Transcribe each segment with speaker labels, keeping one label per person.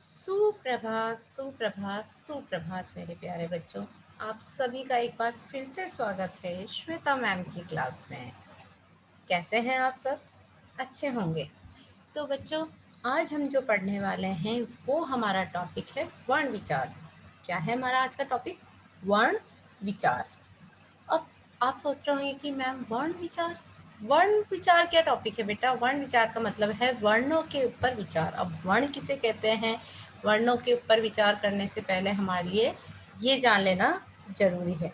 Speaker 1: सुप्रभात सुप्रभात सुप्रभात मेरे प्यारे बच्चों। आप सभी का एक बार फिर से स्वागत है श्वेता मैम की क्लास में। कैसे हैं आप सब? अच्छे होंगे। तो बच्चों, आज हम जो पढ़ने वाले हैं वो हमारा टॉपिक है वर्ण विचार। क्या है हमारा आज का टॉपिक? वर्ण विचार। अब आप सोच रहे होंगे कि मैम वर्ण विचार क्या टॉपिक है बेटा? वर्ण विचार का मतलब है वर्णों के ऊपर विचार। अब वर्ण किसे कहते हैं? वर्णों के ऊपर विचार करने से पहले हमारे लिए ये जान लेना जरूरी है।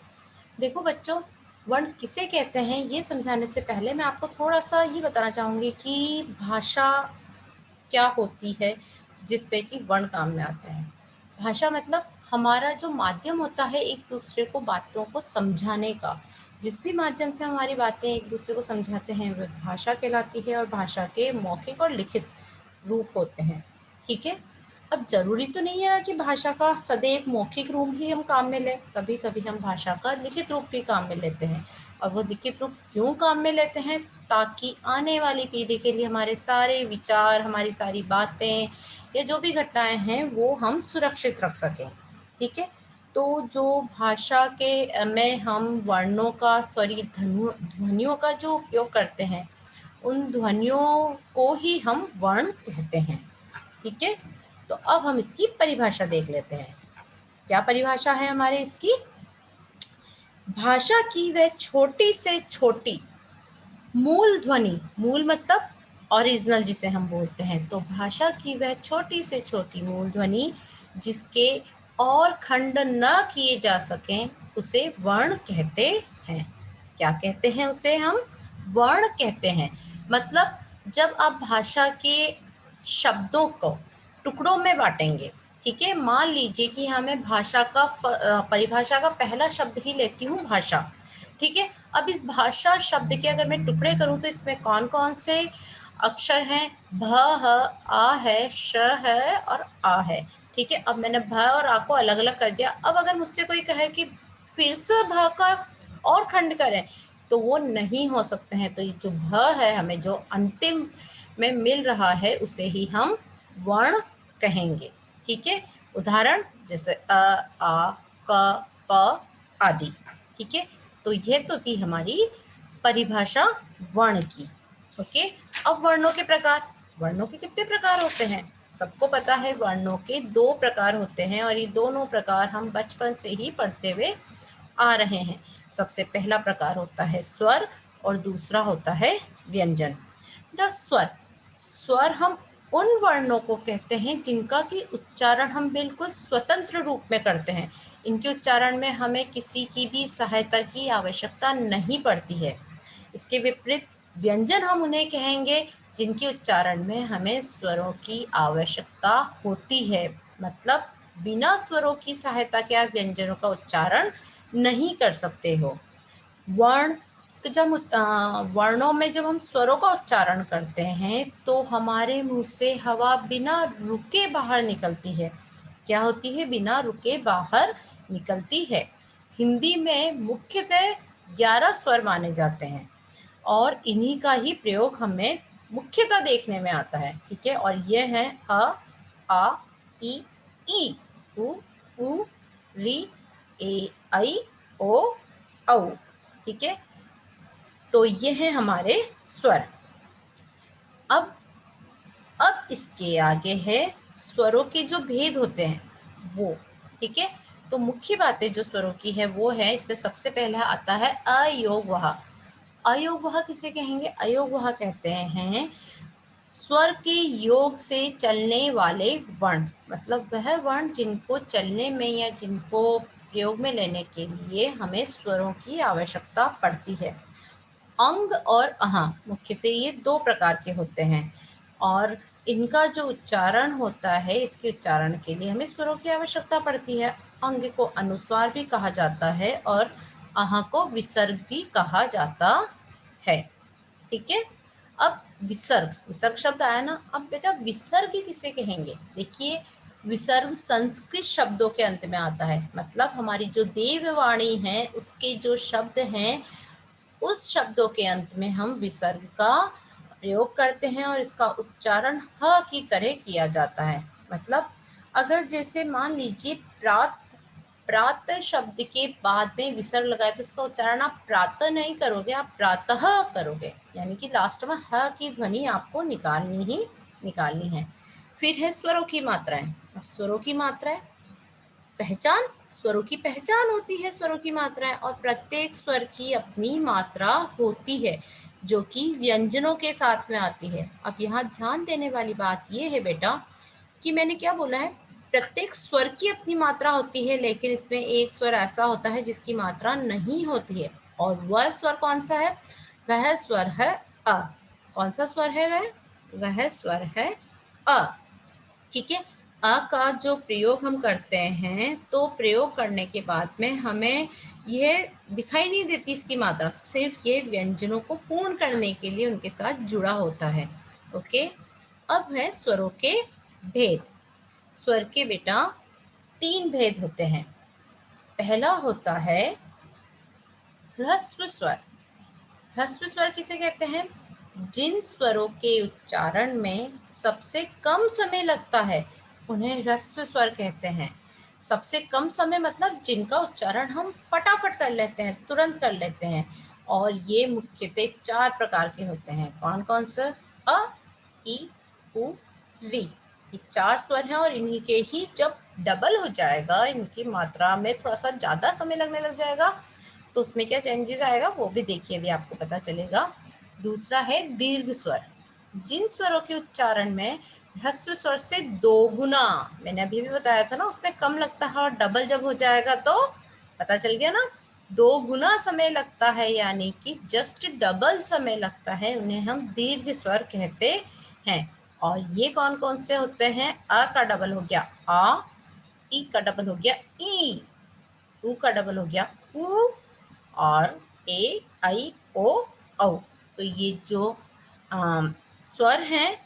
Speaker 1: देखो बच्चों, वर्ण किसे कहते हैं ये समझाने से पहले मैं आपको थोड़ा सा ये बताना चाहूँगी कि भाषा क्या होती है जिस पे कि वर्ण काम में आते हैं। भाषा मतलब हमारा जो माध्यम होता है एक दूसरे को बातों को समझाने का। जिस भी माध्यम से हमारी बातें एक दूसरे को समझाते हैं वह भाषा कहलाती है और भाषा के मौखिक और लिखित रूप होते हैं। ठीक है। अब जरूरी तो नहीं है ना कि भाषा का सदैव मौखिक रूप ही हम काम में लें। कभी कभी हम भाषा का लिखित रूप भी काम में लेते हैं। और वो लिखित रूप क्यों काम में लेते हैं? ताकि आने वाली पीढ़ी के लिए हमारे सारे विचार, हमारी सारी बातें या जो भी घटनाएं हैं वो हम सुरक्षित रख सकें। ठीक है। तो जो भाषा के में हम वर्णों का ध्वनियों का जो उपयोग करते हैं उन ध्वनियों को ही हम वर्ण कहते हैं। ठीक है। तो अब हम इसकी परिभाषा देख लेते हैं। क्या परिभाषा है हमारे इसकी? भाषा की वह छोटी से छोटी मूल ध्वनि, मूल मतलब ओरिजिनल जिसे हम बोलते हैं, तो भाषा की वह छोटी से छोटी मूल ध्वनि जिसके और खंड न किए जा सकें उसे वर्ण कहते हैं। क्या कहते हैं उसे? हम वर्ण कहते हैं। मतलब जब आप भाषा के शब्दों को टुकड़ों में बांटेंगे, ठीक है। मान लीजिए कि हमें भाषा का परिभाषा का पहला शब्द ही लेती हूँ, भाषा। ठीक है। अब इस भाषा शब्द के अगर मैं टुकड़े करूं तो इसमें कौन कौन से अक्षर हैं? भ ह आ है, श है और आ है। ठीक है। अब मैंने भ और आ को अलग अलग कर दिया। अब अगर मुझसे कोई कहे कि फिर से भ का और खंड करें तो वो नहीं हो सकते हैं। तो ये जो भ है हमें जो अंतिम में मिल रहा है उसे ही हम वर्ण कहेंगे। ठीक है। उदाहरण जैसे अ, आ, क, प आदि। ठीक है। तो यह तो थी हमारी परिभाषा वर्ण की। ओके। अब वर्णों के प्रकार। वर्णों के कितने प्रकार होते हैं? सबको पता है वर्णों के दो प्रकार होते हैं और ये दोनों प्रकार हम बचपन से ही पढ़ते हुए आ रहे हैं। सबसे पहला प्रकार होता है स्वर और दूसरा होता है व्यंजन। स्वर, स्वर हम उन वर्णों को कहते हैं जिनका की उच्चारण हम बिल्कुल स्वतंत्र रूप में करते हैं। इनके उच्चारण में हमें किसी की भी सहायता की आवश्यकता नहीं पड़ती है। इसके विपरीत व्यंजन हम उन्हें कहेंगे जिनके उच्चारण में हमें स्वरों की आवश्यकता होती है। मतलब बिना स्वरों की सहायता के आप व्यंजनों का उच्चारण नहीं कर सकते हो। वर्ण जब वर्णों में जब हम स्वरों का उच्चारण करते हैं तो हमारे मुंह से हवा बिना रुके बाहर निकलती है। क्या होती है? बिना रुके बाहर निकलती है। हिंदी में मुख्यतः 11 स्वर माने जाते हैं और इन्हीं का ही प्रयोग हमें मुख्यतः देखने में आता है। ठीक है। और ये है अ, आ, ई, उ, री, ए, ऐ, ओ, औ। ठीक है। तो ये है हमारे स्वर। अब इसके आगे है स्वरों के जो भेद होते हैं वो। ठीक है। तो मुख्य बातें जो स्वरों की है वो है, इसमें सबसे पहला आता है अयोग वह। अयोग वह किसे कहेंगे? अयोग वह कहते हैं स्वर के योग से चलने वाले वर्ण। मतलब वह वर्ण जिनको चलने में या जिनको प्रयोग में लेने के लिए हमें स्वरों की आवश्यकता पड़ती है। अंग और अहा मुख्यतः ये दो प्रकार के होते हैं और इनका जो उच्चारण होता है, इसके उच्चारण के लिए हमें स्वरों की आवश्यकता पड़ती है। अंग को अनुस्वार भी कहा जाता है और अहा को विसर्ग भी कहा जाता है। ठीक है। अब विसर्ग, विसर्ग शब्द आया ना। अब बेटा विसर्ग किसे कहेंगे? देखिए, विसर्ग संस्कृत शब्दों के अंत में आता है। मतलब हमारी जो देववाणी है उसके जो शब्द हैं उस शब्दों के अंत में हम विसर्ग का प्रयोग करते हैं और इसका उच्चारण ह की तरह किया जाता है। मतलब अगर जैसे मान लीजिए प्रात शब्द के बाद में विसर्ग लगाए तो इसका उच्चारण आप प्रातः नहीं करोगे, आप प्रातः करोगे, यानी कि लास्ट में ह की ध्वनि आपको निकालनी है। फिर है स्वरों की मात्राएं। अब स्वरों की मात्राएं, पहचान, स्वरों की पहचान होती है स्वरों की मात्राएं, और प्रत्येक स्वर की अपनी मात्रा होती है जो कि व्यंजनों के साथ में आती है। अब यहाँ ध्यान देने वाली बात यह है बेटा कि मैंने क्या बोला है, प्रत्येक स्वर की अपनी मात्रा होती है, लेकिन इसमें एक स्वर ऐसा होता है जिसकी मात्रा नहीं होती है, और वह स्वर कौन सा है, वह स्वर है अ। कौन सा स्वर है वह स्वर है अ। ठीक है, अ का जो प्रयोग हम करते हैं तो प्रयोग करने के बाद में हमें यह दिखाई नहीं देती इसकी मात्रा, सिर्फ ये व्यंजनों को पूर्ण करने के लिए उनके साथ जुड़ा होता है। ओके, अब है स्वरों के भेद। स्वर के बेटा 3 भेद होते हैं। पहला होता है ह्रस्व स्वर। ह्रस्व स्वर किसे कहते हैं, जिन स्वरों के उच्चारण में सबसे कम समय लगता है उन्हें ह्रस्व स्वर कहते हैं। सबसे कम समय मतलब जिनका उच्चारण हम फटाफट कर लेते हैं, तुरंत कर लेते हैं, और ये मुख्यतः 4 प्रकार के होते हैं। कौन कौन से, अ, ई, उ, री, ये 4 स्वर हैं, और इन्हीं के ही जब डबल हो जाएगा, इनकी मात्रा में थोड़ा सा ज़्यादा समय लगने लग जाएगा तो उसमें क्या चेंजेस आएगा वो भी देखिए, अभी आपको पता चलेगा। दूसरा है दीर्घ स्वर। जिन स्वरों के उच्चारण में ह्रस्व स्वर से 2 गुना, मैंने अभी भी बताया था ना, उसमें कम लगता है, और डबल जब हो जाएगा तो पता चल गया ना, 2 गुना समय लगता है, यानी कि जस्ट डबल समय लगता है, उन्हें हम दीर्घ स्वर कहते हैं। और ये कौन कौन से होते हैं, अ का डबल हो गया आ, ई का डबल हो गया ई, उ का डबल हो गया उ, और ए आई ओ औ। तो ये जो स्वर हैं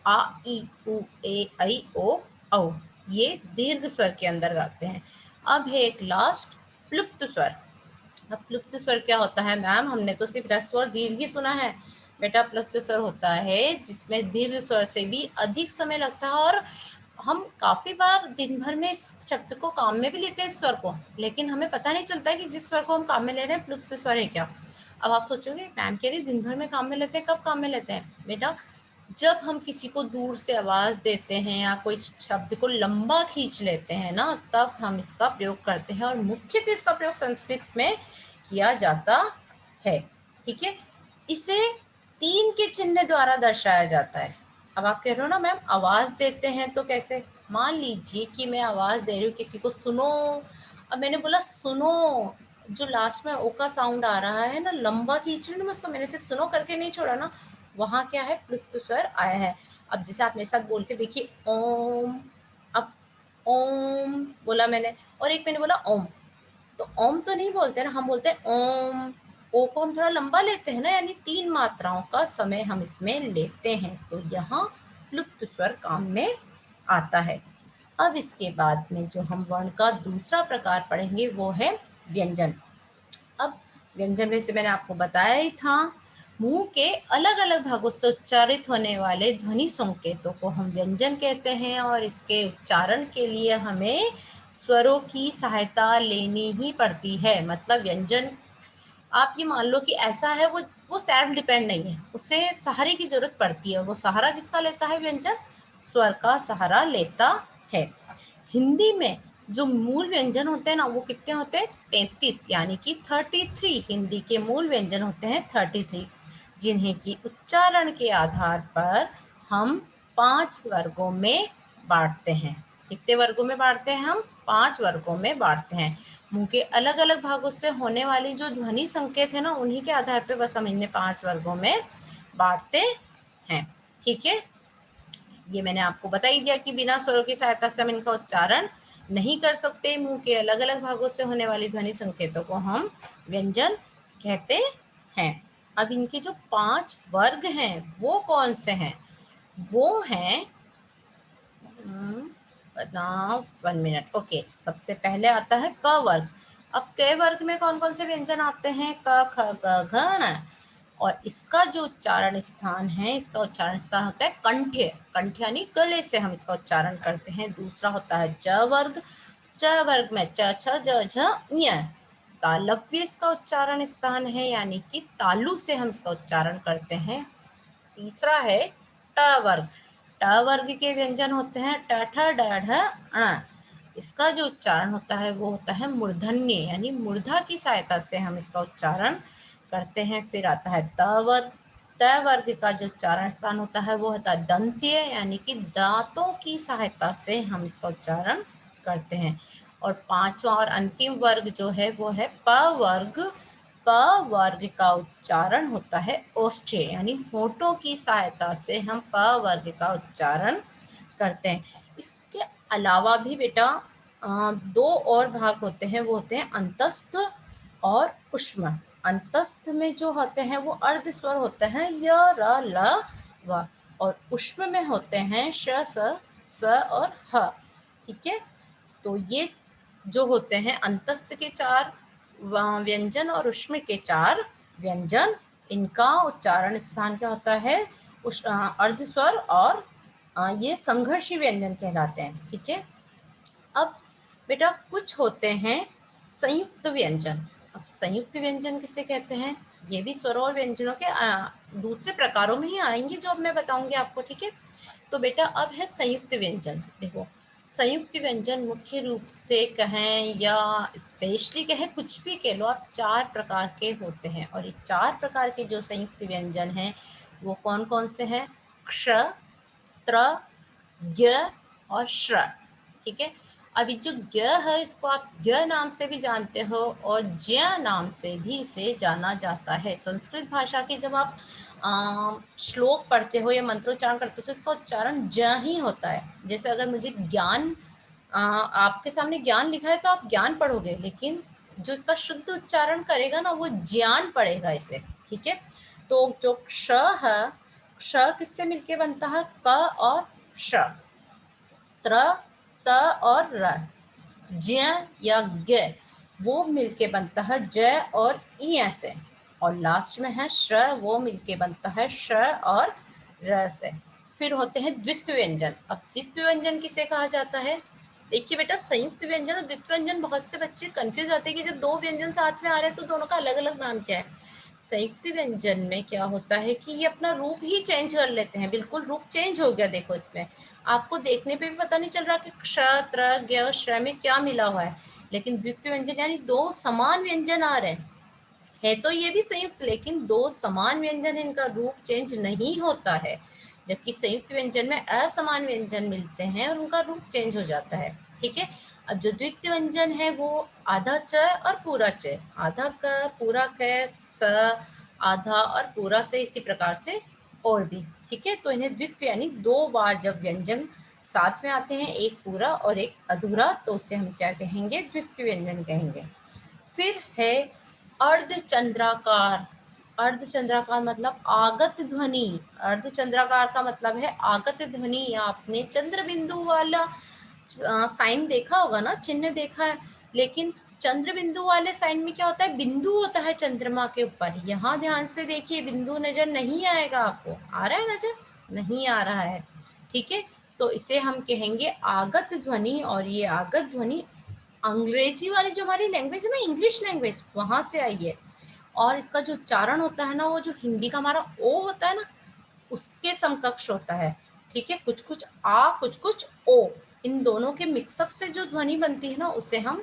Speaker 1: आ ई उ ए आई ओ औ, ये दीर्घ स्वर के अंदर गाते हैं। अब है एक लास्ट प्लुप्त स्वर। अब प्लुप्त स्वर क्या होता है मैम, हमने तो सिर्फ ह्रस्व और दीर्घ ही सुना है। बेटा प्लुप्त स्वर होता है जिसमें दीर्घ स्वर से भी अधिक समय लगता है, और हम काफी बार दिन भर में इस शब्द को काम में भी लेते हैं इस स्वर को, लेकिन हमें पता नहीं चलता है कि जिस स्वर को हम काम में ले रहे हैं प्लुप्त स्वर है क्या। अब आप सोचोगे मैम कह रही दिन भर में काम में लेते हैं, कब काम में लेते हैं बेटा, जब हम किसी को दूर से आवाज देते हैं या कोई शब्द को लंबा खींच लेते हैं ना, तब हम इसका प्रयोग करते हैं, और मुख्यतः इसका प्रयोग संस्कृत में किया जाता है। ठीक है, इसे 3 के चिन्ह द्वारा दर्शाया जाता है। अब आप कह रहे हो ना मैम आवाज देते हैं तो कैसे, मान लीजिए कि मैं आवाज दे रही हूँ किसी को, सुनो। अब मैंने बोला सुनो, जो लास्ट में ओ का साउंड आ रहा है ना, लंबा खींच रही हूँ उसको, मैंने सिर्फ सुनो करके नहीं छोड़ा ना, वहां क्या है प्लुप्त स्वर आया है। अब जैसे आप मेरे साथ बोल के देखिए ओम, अब ओम बोला मैंने, और एक मैंने बोला ओम, तो ओम तो नहीं बोलते ना, हम बोलते हैं ओम। ओ को हम थोड़ा लंबा लेते हैं ना, यानी 3 मात्राओं का समय हम इसमें लेते हैं, तो यहाँ प्लुप्त स्वर काम में आता है। अब इसके बाद में जो हम वर्ण का दूसरा प्रकार पढ़ेंगे वो है व्यंजन। अब व्यंजन में से मैंने आपको बताया ही था, मुंह के अलग अलग भागों से उच्चारित होने वाले ध्वनि संकेतों को हम व्यंजन कहते हैं, और इसके उच्चारण के लिए हमें स्वरों की सहायता लेनी ही पड़ती है। मतलब व्यंजन आप ये मान लो कि ऐसा है, वो सेल्फ डिपेंड नहीं है, उसे सहारे की जरूरत पड़ती है। वो सहारा किसका लेता है, व्यंजन स्वर का सहारा लेता है। हिंदी में जो मूल व्यंजन होते हैं ना, वो कितने होते हैं, 33, यानी कि 33 हिंदी के मूल व्यंजन होते हैं 33, जिन्हें की उच्चारण के आधार पर हम 5 वर्गों में बांटते हैं। कितने वर्गों में बांटते हैं हम, 5 वर्गों में बांटते हैं। मुंह के अलग अलग भागों से होने वाली जो ध्वनि संकेत है ना, उन्हीं के आधार पर बस हम इन्हें 5 वर्गों में बांटते हैं। ठीक है, ये मैंने आपको बता ही दिया कि बिना स्वरों की सहायता से हम इनका उच्चारण नहीं कर सकते। मुंह के अलग अलग भागों से होने वाली ध्वनि संकेतों को हम व्यंजन कहते हैं। अब इनके जो 5 वर्ग हैं वो कौन से हैं, वो हैं बताओ 1 मिनट। ओके, सबसे पहले आता है क वर्ग। अब क वर्ग में कौन कौन से व्यंजन आते हैं, क ख ग घ ङ। और इसका जो उच्चारण स्थान है, इसका उच्चारण स्थान होता है कंठ्य। कंठ यानी गले से हम इसका उच्चारण करते हैं। दूसरा होता है च वर्ग। च वर्ग में च छ ज झ ञ। तालव्य इसका उच्चारण स्थान है, यानी कि तालु से हम इसका उच्चारण करते हैं। तीसरा है ट वर्ग। ट वर्ग के व्यंजन होते हैं ट ठ ड ढ ण। इसका जो उच्चारण होता है वो होता है मूर्धन्य, यानी मूर्धा की सहायता से हम इसका उच्चारण करते हैं। फिर आता है त वर्ग। त वर्ग का जो उच्चारण स्थान होता है वो होता है दंत्य, यानी कि दांतों की सहायता से हम इसका उच्चारण करते हैं। और पांचवा और अंतिम वर्ग जो है वो है प वर्ग। प वर्ग का उच्चारण होता है ओष्ठ्य, यानी होठों की सहायता से हम प वर्ग का उच्चारण करते हैं। इसके अलावा भी बेटा दो और भाग होते हैं, वो होते हैं अंतस्थ और उष्म। अंतस्थ में जो होते हैं वो अर्ध स्वर होते हैं य र ल व, और उष्म में होते हैं श स और ह। ठीक है, तो ये जो होते हैं अंतस्थ के 4 व्यंजन और उष्म के 4 व्यंजन, इनका उच्चारण स्थान क्या होता है अर्ध स्वर, और ये संघर्षी व्यंजन कहलाते हैं। ठीक है, अब बेटा कुछ होते हैं संयुक्त व्यंजन। अब संयुक्त व्यंजन किसे कहते हैं, ये भी स्वरों और व्यंजनों के दूसरे प्रकारों में ही आएंगे जो अब मैं बताऊंगी आपको। ठीक है, तो बेटा अब है संयुक्त व्यंजन। देखो, संयुक्त व्यंजन मुख्य रूप से कहें या स्पेशली कहें, कुछ भी कह लो आप, 4 प्रकार के होते हैं। और ये 4 प्रकार के जो संयुक्त व्यंजन हैं वो कौन कौन से हैं, क्ष, त्र, ज्ञ और श्र। ठीक है, अभी जो ज्ञ है इसको आप ज्ञ नाम से भी जानते हो और ज्ञ नाम से भी इसे जाना जाता है। संस्कृत भाषा के जब आप श्लोक पढ़ते हो या मंत्रोच्चारण करते हो तो इसका उच्चारण ज ही होता है। जैसे अगर मुझे ज्ञान, आपके सामने ज्ञान लिखा है तो आप ज्ञान पढ़ोगे, लेकिन जो इसका शुद्ध उच्चारण करेगा ना वो ज्ञान पढ़ेगा इसे। ठीक है, तो जो क्ष है, क्ष किससे मिलके बनता है, क और श। त्र, त और र। ज्ञ या ज्ञ वो मिलके बनता है ज और ई से। और लास्ट में है श्र, वो मिलके बनता है श और र से। फिर होते हैं द्वित्व व्यंजन। अब द्वित्व व्यंजन किसे कहा जाता है, देखिए बेटा, संयुक्त व्यंजन और द्वित्व व्यंजन बहुत से बच्चे कंफ्यूज होते हैं कि जब 2 व्यंजन साथ में आ रहे हैं तो दोनों का अलग अलग नाम क्या है। संयुक्त व्यंजन में क्या होता है कि ये अपना रूप ही चेंज कर लेते हैं, बिल्कुल रूप चेंज हो गया। देखो इसमें आपको देखने पे भी पता नहीं चल रहा कि क्ष, त्र, ज्ञ और श्र में क्या मिला हुआ है, लेकिन द्वित्व व्यंजन यानी 2 समान व्यंजन आ रहे हैं। है तो ये भी संयुक्त, लेकिन 2 समान व्यंजन, इनका रूप चेंज नहीं होता है। जबकि संयुक्त व्यंजन में असमान व्यंजन मिलते हैं और उनका रूप चेंज हो जाता है। ठीक है, अब जो द्वितीय व्यंजन है वो आधा च और पूरा च, आधा क, पूरा क, स, आधा और पूरा से, इसी प्रकार से और भी। ठीक है, तो इन्हें द्वितीय यानी 2 बार जब व्यंजन साथ में आते हैं, एक पूरा और एक अधूरा, तो उसे हम क्या कहेंगे, द्वितीय व्यंजन कहेंगे। फिर है अर्धचंद्राकार। अर्धचंद्राकार मतलब आगत ध्वनि। अर्धचंद्राकार का मतलब है आगत ध्वनि, या आपने चंद्र बिंदु वाला साइन देखा होगा ना, चिन्ह देखा है, लेकिन चंद्र बिंदु वाले साइन में क्या होता है, बिंदु होता है चंद्रमा के ऊपर। यहाँ ध्यान से देखिए, बिंदु नजर नहीं आएगा आपको, आ रहा है नजर, नहीं आ रहा है। ठीक है, तो इसे हम कहेंगे आगत ध्वनि। और ये आगत ध्वनि अंग्रेजी वाली जो हमारी लैंग्वेज है ना, इंग्लिश लैंग्वेज, वहां से आई है। और इसका जो उच्चारण होता है ना, वो जो हिंदी का हमारा ओ होता है ना, उसके समकक्ष होता है। ठीक है, कुछ कुछ आ, कुछ कुछ ओ, इन दोनों के मिक्सअप से जो ध्वनि बनती है ना, उसे हम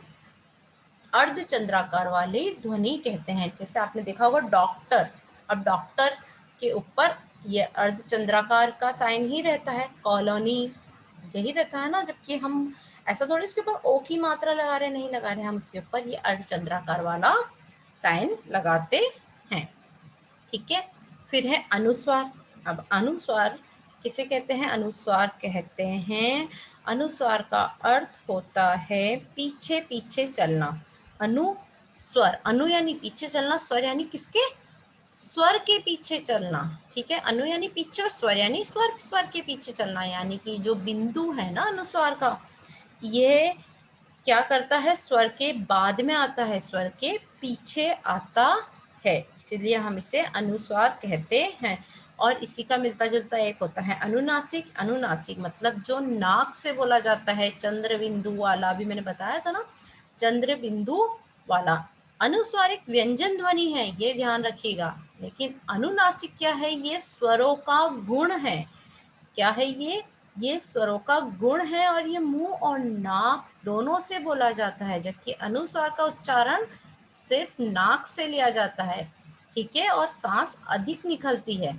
Speaker 1: अर्धचंद्राकार वाली ध्वनि कहते हैं। जैसे आपने देखा होगा डॉक्टर, अब डॉक्टर के ऊपर ये अर्धचंद्राकार का साइन ही रहता है, कॉलोनी यही रहता है ना, जबकि हम ऐसा थोड़ी इसके ऊपर ओ की मात्रा लगा रहे, नहीं लगा रहे, हम इसके ऊपर ये अर्धचंद्राकार वाला साइन लगाते हैं। ठीक है, फिर है अनुस्वार। अब अनुस्वार किसे कहते हैं, अनुस्वार कहते हैं, अनुस्वार का अर्थ होता है पीछे पीछे चलना। अनुस्वर, अनु यानी पीछे चलना, स्वर यानी किसके, स्वर के पीछे चलना। ठीक है, अनु यानी पीछे और स्वर यानी स्वर, स्वर के पीछे चलना, यानी कि जो बिंदु है ना अनुस्वार का, ये क्या करता है, स्वर के बाद में आता है, स्वर के पीछे आता है, इसीलिए हम इसे अनुस्वार कहते हैं। और इसी का मिलता जुलता एक होता है अनुनासिक। अनुनासिक मतलब जो नाक से बोला जाता है, चंद्र बिंदु वाला, अभी मैंने बताया था ना, चंद्र बिंदु वाला। अनुस्वार एक व्यंजन ध्वनि है, ये ध्यान रखिएगा, लेकिन अनुनासिक क्या है, ये स्वरों का गुण है। क्या है ये स्वरों का गुण है, और ये मुंह और नाक दोनों से बोला जाता है, जबकि अनुस्वार का उच्चारण सिर्फ नाक से लिया जाता है, ठीक है, और सांस अधिक निकलती है।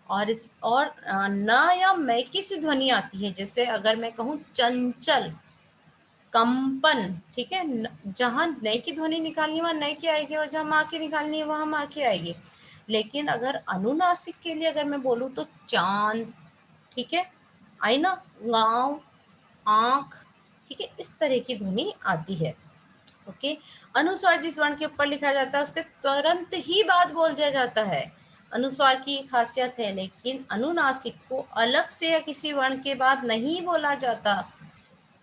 Speaker 1: और न या मै की सी ध्वनि आती है, जैसे अगर मैं कहूँ चंचल, कंपन, ठीक है, जहां नई की ध्वनि निकालनी है वहां नई की आएगी, और जहां माँ की निकालनी है वहां माँ की आएगी। लेकिन अगर अनुनासिक के लिए अगर मैं बोलूँ तो चांद, ठीक है, आई ना, गांव, आंख, ठीक है, इस तरह की ध्वनि आती है। ओके। अनुस्वार जिस वर्ण के ऊपर लिखा जाता है उसके तुरंत ही बाद बोल दिया जाता है, अनुस्वार की खासियत है। लेकिन अनुनासिक को अलग से या किसी वर्ण के बाद नहीं बोला जाता।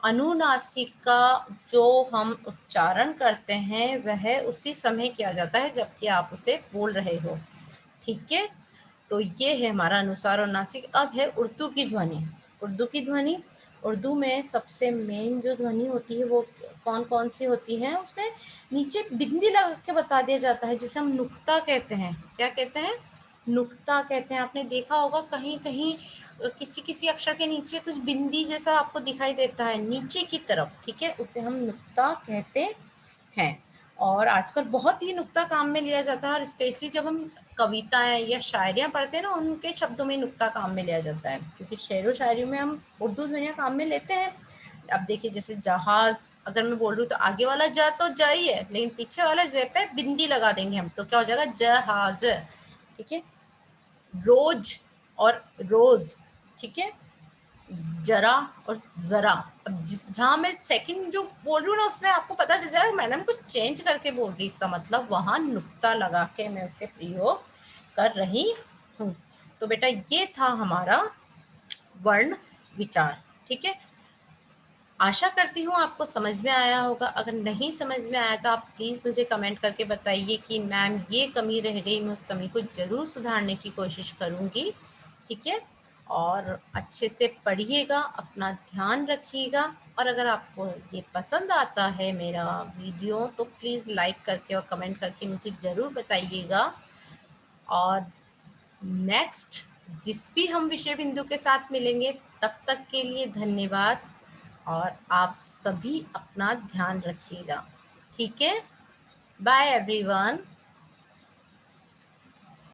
Speaker 1: अनुनासिक का जो हम उच्चारण करते हैं वह उसी समय किया जाता है जबकि आप उसे बोल रहे हो, ठीक है। तो ये है हमारा अनुस्वार और नासिक। अब है उर्दू की ध्वनि। उर्दू की ध्वनि, उर्दू में सबसे मेन जो ध्वनि होती है वो कौन कौन सी होती है, उसमें नीचे बिंदी लगा के बता दिया जाता है, जिसे हम नुक्ता कहते हैं। क्या कहते हैं, नुक्ता कहते हैं। आपने देखा होगा कहीं कहीं किसी किसी अक्षर के नीचे कुछ बिंदी जैसा आपको दिखाई देता है नीचे की तरफ, ठीक है, उसे हम नुक्ता कहते हैं। और आजकल बहुत ही नुक्ता काम में लिया जाता है, और स्पेशली जब हम कविताएं या शायरियाँ पढ़ते हैं ना, उनके शब्दों में नुक्ता काम में लिया जाता है, क्योंकि शेर व शायरी में हम उर्दू ध्वनियाँ काम में लेते हैं। अब देखिए जैसे जहाज, अगर मैं बोल रही हूँ तो आगे वाला जा तो जा ही है, लेकिन पीछे वाले जे पे बिंदी लगा देंगे हम, तो क्या हो जाएगा, जहाज, ठीक है। रोज और रोज, ठीक है, जरा और जरा। अब जहाँ मैं सेकंड जो बोल रही हूँ ना, उसमें आपको पता चल जाएगा मैडम कुछ चेंज करके बोल रही, इसका मतलब वहां नुक्ता लगा के मैं उसे प्रयोग कर रही हूँ। तो बेटा ये था हमारा वर्ण विचार, ठीक है। आशा करती हूँ आपको समझ में आया होगा। अगर नहीं समझ में आया तो आप प्लीज़ मुझे कमेंट करके बताइए कि मैम ये कमी रह गई, मैं उस कमी को ज़रूर सुधारने की कोशिश करूँगी, ठीक है। और अच्छे से पढ़िएगा, अपना ध्यान रखिएगा, और अगर आपको ये पसंद आता है मेरा वीडियो तो प्लीज़ लाइक करके और कमेंट करके मुझे ज़रूर बताइएगा। और नेक्स्ट जिस भी हम विषय बिंदु के साथ मिलेंगे, तब तक के लिए धन्यवाद, और आप सभी अपना ध्यान रखिएगा, ठीक है। Bye everyone.